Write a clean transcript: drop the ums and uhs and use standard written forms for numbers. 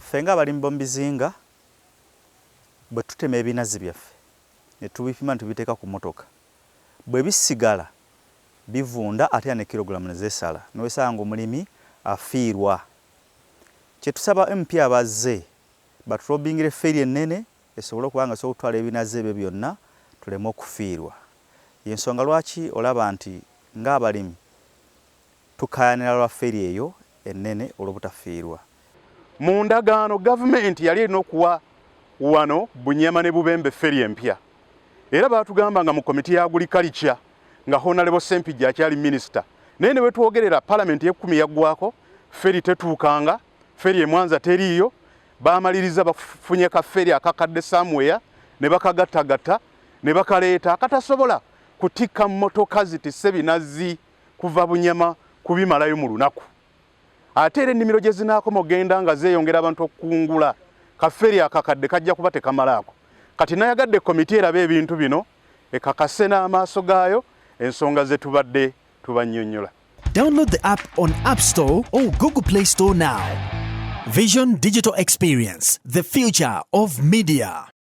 Ffe ng'abalimi b'omu bizinga bwe tutema ebinazi byaffe ne tubipima ne tubiteeka ku mmotoka, bwe bisigala bivunda ate ne kilogulaamu ne zeesala n'osanga omulimi afiirwa. Kye tusaba MP abazze batulobingire ffeeri ennene esobole okuba nga esobola okutwala ebinazi ebyo byonna tuleme okufiirwa. Y'ensonga lwaki olaba nti ng'abalimi tukaayanira lwa ffeeri eyo ennene olw'obutafiirwa. Mu ndagaano gavumenti yali erina okuwa wano Bunyama ne Bubembe ffeeri empya, era baatugamba nga mu komiti ya agriculture nga Honorable Ssempijja akyali minisita, naye ne bwe twogerera palamenti y'ekkumi yaggwako ffeeri tetuukanga, ffeeri e Mwanza teriiyo, baamaliriza bafunye ka ffeeri akakadde somewhere ne bakagattagatta ne bakaleeta akatasobola kutikka mmotoka zitisse binazi kuva Bunyama kubimalayo mu lunaku. Ate era ennimiro gye zinaakoma ogenda nga zeeyongera abantu okukungula, kaffeeri akakadde kajja kuba tekamalaako. Kati nayagadde komiti erabe ebintu bino ekakase n'amaaso gaayo ensonga ze tubadde tubannyonnyola. Download the app on App Store or Google Play Store now. Vision Digital Experience, the future of media.